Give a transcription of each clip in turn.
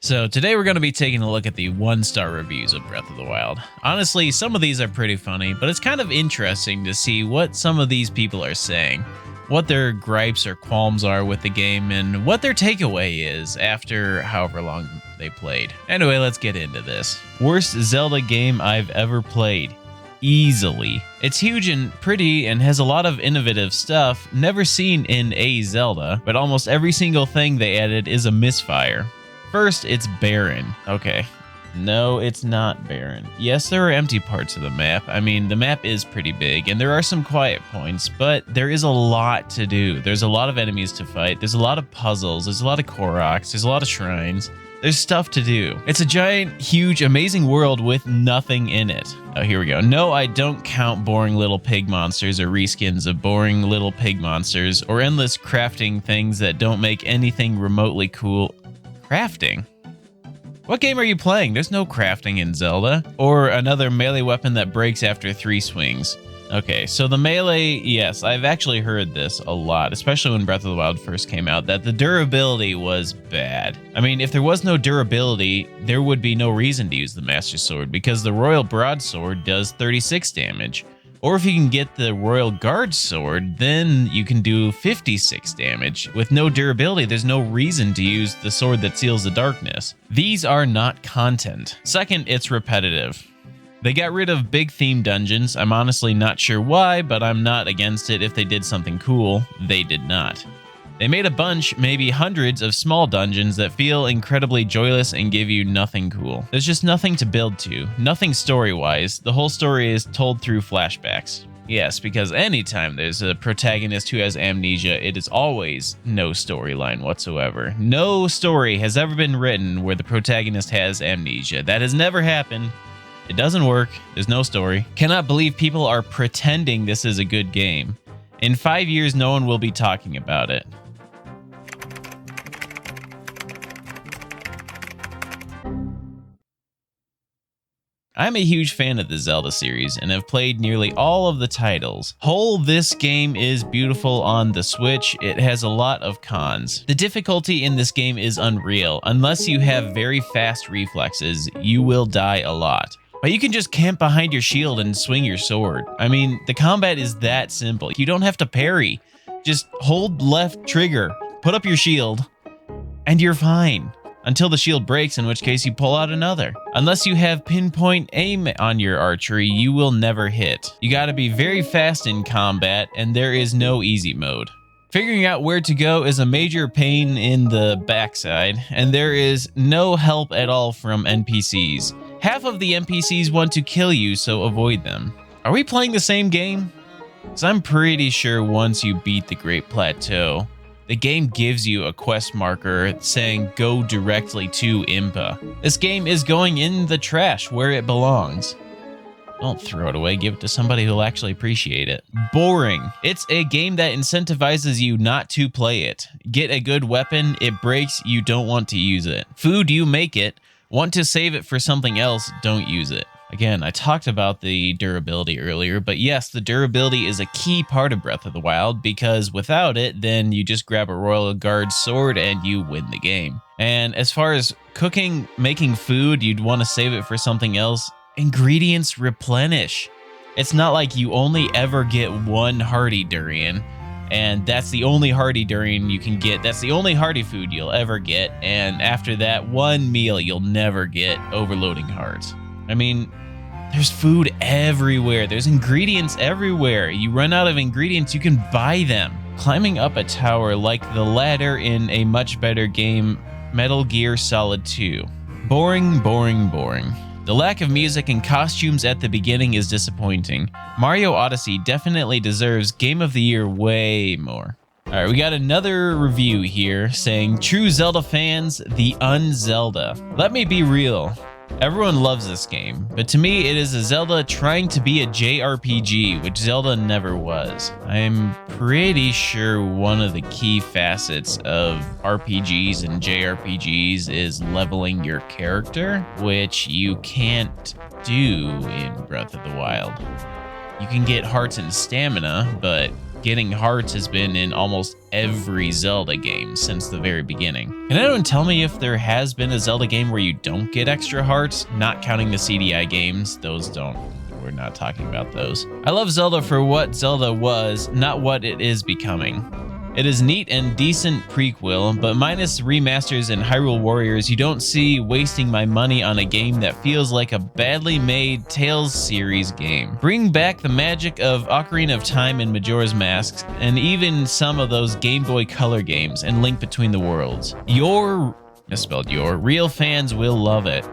So today we're going to be taking a look at the 1-star reviews of Breath of the Wild. Honestly, some of these are pretty funny, but it's kind of interesting to see what some of these people are saying, what their gripes or qualms are with the game, and what their takeaway is after however long they played. Anyway, let's get into this. Worst Zelda game I've ever played. Easily. It's huge and pretty and has a lot of innovative stuff never seen in a Zelda, but almost every single thing they added is a misfire. First, it's barren. Okay. No, it's not barren. Yes, there are empty parts of the map. I mean, the map is pretty big, and there are some quiet points, but there is a lot to do. There's a lot of enemies to fight. There's a lot of puzzles. There's a lot of Koroks. There's a lot of shrines. There's stuff to do. It's a giant, huge, amazing world with nothing in it. Oh, here we go. No, I don't count boring little pig monsters or reskins of boring little pig monsters or endless crafting things that don't make anything remotely cool. Crafting? What game are you playing? There's no crafting in Zelda. Or another melee weapon that breaks after 3 swings. Okay, so the melee, yes, I've actually heard this a lot, especially when Breath of the Wild first came out, that the durability was bad. I mean, if there was no durability, there would be no reason to use the Master Sword, because the Royal Broadsword does 36 damage. Or if you can get the Royal Guard Sword, then you can do 56 damage. With no durability, there's no reason to use the sword that seals the darkness. These are not content. Second, it's repetitive. They got rid of big theme dungeons. I'm honestly not sure why, but I'm not against it if they did something cool. They did not. They made a bunch, maybe hundreds of small dungeons that feel incredibly joyless and give you nothing cool. There's just nothing to build to, nothing story-wise. The whole story is told through flashbacks. Yes, because anytime there's a protagonist who has amnesia, it is always no storyline whatsoever. No story has ever been written where the protagonist has amnesia. That has never happened. It doesn't work. There's no story. Cannot believe people are pretending this is a good game. In 5 years, no one will be talking about it. I'm a huge fan of the Zelda series and have played nearly all of the titles. This game is beautiful on the Switch. It has a lot of cons. The difficulty in this game is unreal. Unless you have very fast reflexes, you will die a lot. But you can just camp behind your shield and swing your sword. I mean, the combat is that simple. You don't have to parry. Just hold left trigger, put up your shield, and you're fine. Until the shield breaks, in which case you pull out another. Unless you have pinpoint aim on your archery, you will never hit. You gotta be very fast in combat, and there is no easy mode. Figuring out where to go is a major pain in the backside, and there is no help at all from NPCs. Half of the NPCs want to kill you, so avoid them. Are we playing the same game? Because I'm pretty sure once you beat the Great Plateau, the game gives you a quest marker saying go directly to Impa. This game is going in the trash where it belongs. Don't throw it away, give it to somebody who'll actually appreciate it. Boring. It's a game that incentivizes you not to play it. Get a good weapon, it breaks, you don't want to use it. Food, you make it. Want to save it for something else, don't use it. Again, I talked about the durability earlier, but yes, the durability is a key part of Breath of the Wild, because without it, then you just grab a Royal Guard sword and you win the game. And as far as cooking, making food, you'd want to save it for something else. Ingredients replenish. It's not like you only ever get one Hardy Durian, and that's the only Hardy Durian you can get. That's the only Hardy food you'll ever get, and after that, one meal you'll never get overloading hearts. I mean, there's food everywhere. There's ingredients everywhere. You run out of ingredients, you can buy them. Climbing up a tower like the ladder in a much better game, Metal Gear Solid 2. Boring, boring, boring. The lack of music and costumes at the beginning is disappointing. Mario Odyssey definitely deserves Game of the Year way more. Alright, we got another review here saying, true Zelda fans, the un-Zelda. Let me be real. Everyone loves this game, but to me it is a Zelda trying to be a JRPG, which Zelda never was. I'm pretty sure one of the key facets of RPGs and JRPGs is leveling your character, which you can't do in Breath of the Wild. You can get hearts and stamina, but getting hearts has been in almost every Zelda game since the very beginning. Can anyone tell me if there has been a Zelda game where you don't get extra hearts? Not counting the CDI games, those don't. We're not talking about those. I love Zelda for what Zelda was, not what it is becoming. It is neat and decent prequel, but minus remasters and Hyrule Warriors, you don't see wasting my money on a game that feels like a badly made Tales series game. Bring back the magic of Ocarina of Time and Majora's Mask, and even some of those Game Boy Color games and Link Between the Worlds. Misspelled your, real fans will love it.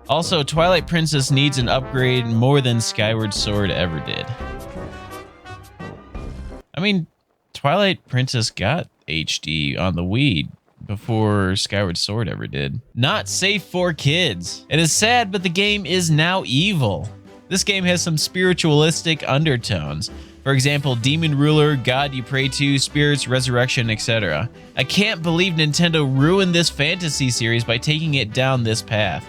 Also, Twilight Princess needs an upgrade more than Skyward Sword ever did. I mean, Twilight Princess got HD on the Wii before Skyward Sword ever did. Not safe for kids. It is sad, but the game is now evil. This game has some spiritualistic undertones. For example, demon ruler, god you pray to, spirits, resurrection, etc. I can't believe Nintendo ruined this fantasy series by taking it down this path.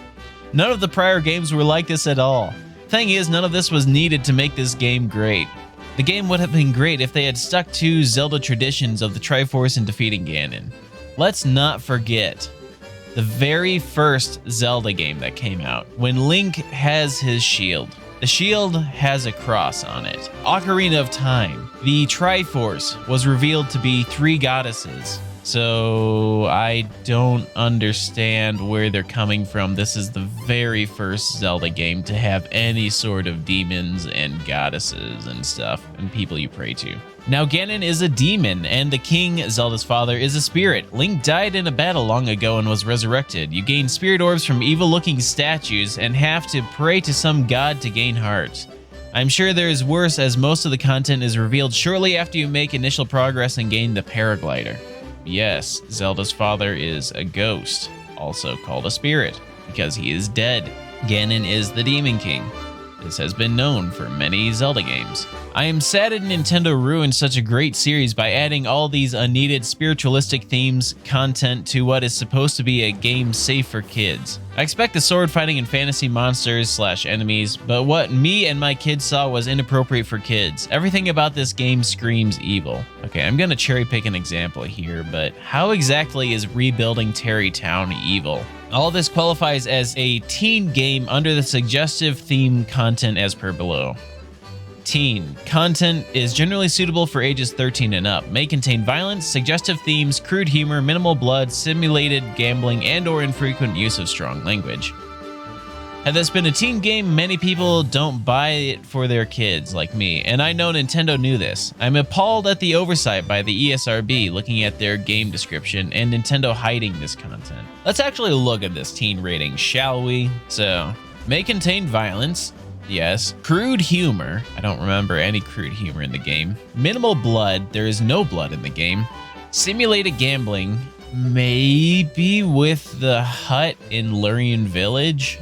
None of the prior games were like this at all. Thing is, none of this was needed to make this game great. The game would have been great if they had stuck to Zelda traditions of the Triforce and defeating Ganon. Let's not forget the very first Zelda game that came out, when Link has his shield. The shield has a cross on it. Ocarina of Time, the Triforce was revealed to be 3 goddesses. So I don't understand where they're coming from. This is the very first Zelda game to have any sort of demons and goddesses and stuff and people you pray to. Now Ganon is a demon and the king, Zelda's father, is a spirit. Link died in a battle long ago and was resurrected. You gain spirit orbs from evil-looking statues and have to pray to some god to gain hearts. I'm sure there is worse, as most of the content is revealed shortly after you make initial progress and gain the paraglider. Yes, Zelda's father is a ghost, also called a spirit, because he is dead. Ganon is the Demon King. This has been known for many Zelda games. I am sad that Nintendo ruined such a great series by adding all these unneeded spiritualistic themes content to what is supposed to be a game safe for kids. I expect the sword fighting and fantasy monsters / enemies, but what me and my kids saw was inappropriate for kids. Everything about this game screams evil. Okay, I'm gonna cherry pick an example here, but how exactly is rebuilding Terry Town evil? All this qualifies as a teen game under the suggestive theme content as per below. Teen. Content is generally suitable for ages 13 and up. May contain violence, suggestive themes, crude humor, minimal blood, simulated gambling, and/or infrequent use of strong language. Had this been a teen game, many people don't buy it for their kids, like me, and I know Nintendo knew this. I'm appalled at the oversight by the ESRB looking at their game description and Nintendo hiding this content. Let's actually look at this teen rating, shall we? So, may contain violence. Yes. Crude humor. I don't remember any crude humor in the game. Minimal blood. There is no blood in the game. Simulated gambling. Maybe with the hut in Lurien Village.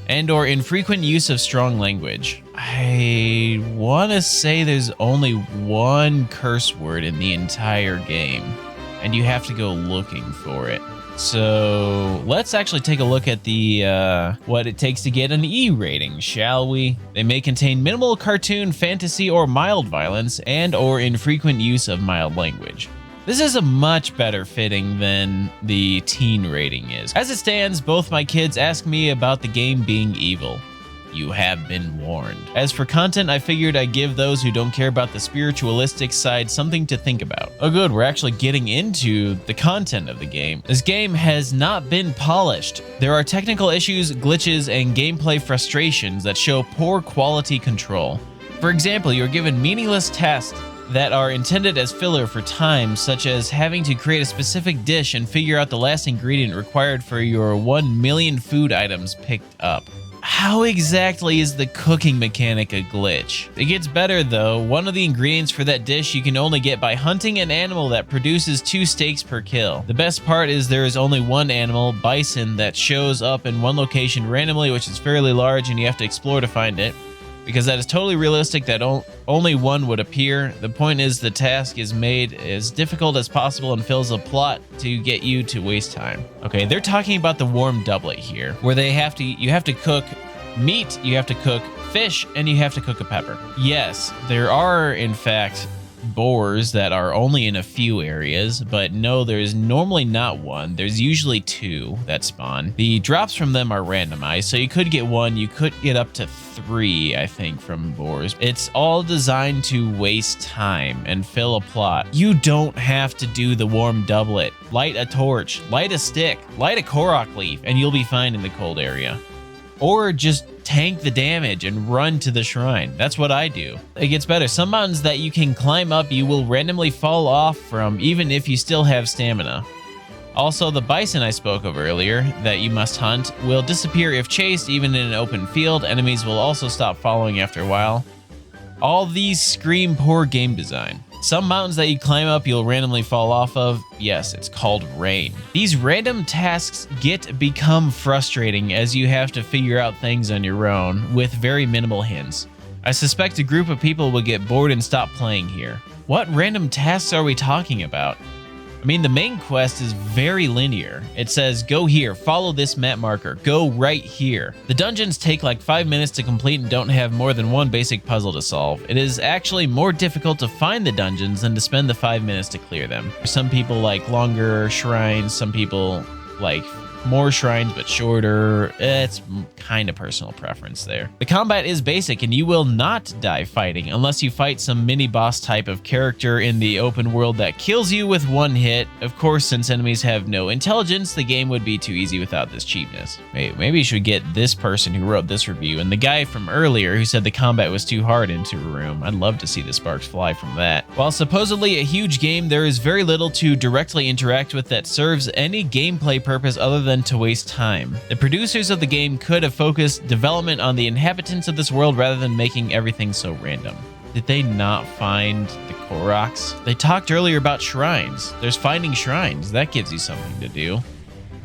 And/or infrequent use of strong language. I want to say there's only one curse word in the entire game. And you have to go looking for it. So let's actually take a look at the what it takes to get an E rating, shall we? They may contain minimal cartoon, fantasy, or mild violence, and/or infrequent use of mild language. This is a much better fitting than the teen rating is. As it stands, both my kids ask me about the game being evil. You have been warned. As for content, I figured I'd give those who don't care about the spiritualistic side something to think about. Oh good, we're actually getting into the content of the game. This game has not been polished. There are technical issues, glitches, and gameplay frustrations that show poor quality control. For example, you're given meaningless tasks that are intended as filler for time, such as having to create a specific dish and figure out the last ingredient required for your 1 million food items picked up. How exactly is the cooking mechanic a glitch? It gets better though. One of the ingredients for that dish you can only get by hunting an animal that produces 2 steaks per kill. The best part is there is only one animal, bison, that shows up in one location randomly, which is fairly large, and you have to explore to find it. Because that is totally realistic that only one would appear. The point is the task is made as difficult as possible and fills a plot to get you to waste time. Okay, they're talking about the warm doublet here, where you have to cook meat, you have to cook fish, and you have to cook a pepper. Yes, there are in fact boars that are only in a few areas, but no, there's normally not one. There's usually 2 that spawn. The drops from them are randomized, so you could get 1, you could get up to 3, I think, from boars. It's all designed to waste time and fill a plot. You don't have to do the warm doublet. Light a torch, light a stick, light a Korok leaf, and you'll be fine in the cold area. Or just tank the damage and run to the shrine. That's what I do. It gets better. Some mountains that you can climb up, you will randomly fall off from, even if you still have stamina. Also, the bison I spoke of earlier that you must hunt will disappear if chased, even in an open field. Enemies will also stop following after a while. All these scream poor game design. Some mountains that you climb up, you'll randomly fall off of. Yes, it's called rain. These random tasks become frustrating as you have to figure out things on your own with very minimal hints. I suspect a group of people will get bored and stop playing here. What random tasks are we talking about? I mean, the main quest is very linear. It says, go here, follow this map marker, go right here. The dungeons take like 5 minutes to complete and don't have more than one basic puzzle to solve. It is actually more difficult to find the dungeons than to spend the 5 minutes to clear them. Some people like longer shrines, some people like more shrines but shorter. It's kind of personal preference there. The combat is basic and you will not die fighting unless you fight some mini boss type of character in the open world that kills you with 1 hit. Of course, since enemies have no intelligence, the game would be too easy without this cheapness. Hey, maybe you should get this person who wrote this review and the guy from earlier who said the combat was too hard into a room. I'd love to see the sparks fly from that. While supposedly a huge game, there is very little to directly interact with that serves any gameplay purpose other than to waste time. The producers of the game could have focused development on the inhabitants of this world rather than making everything so random. Did they not find the Koroks? They talked earlier about shrines. There's finding shrines. That gives you something to do.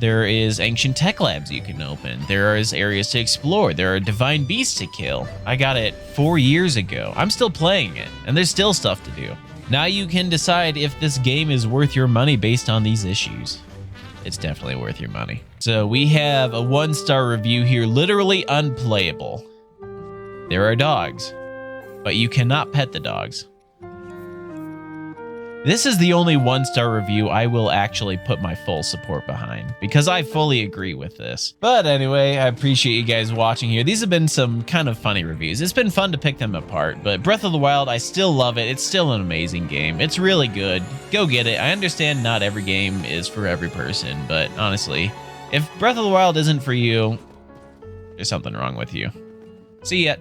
There is ancient tech labs you can open. There is areas to explore. There are divine beasts to kill. I got it 4 years ago. I'm still playing it, and there's still stuff to do. Now you can decide if this game is worth your money based on these issues. It's definitely worth your money. So we have a 1-star review here, literally unplayable. There are dogs, but you cannot pet the dogs. This is the only 1-star review I will actually put my full support behind because I fully agree with this. But anyway, I appreciate you guys watching here. These have been some kind of funny reviews. It's been fun to pick them apart, but Breath of the Wild, I still love it. It's still an amazing game. It's really good. Go get it. I understand not every game is for every person, but honestly, if Breath of the Wild isn't for you, there's something wrong with you. See ya.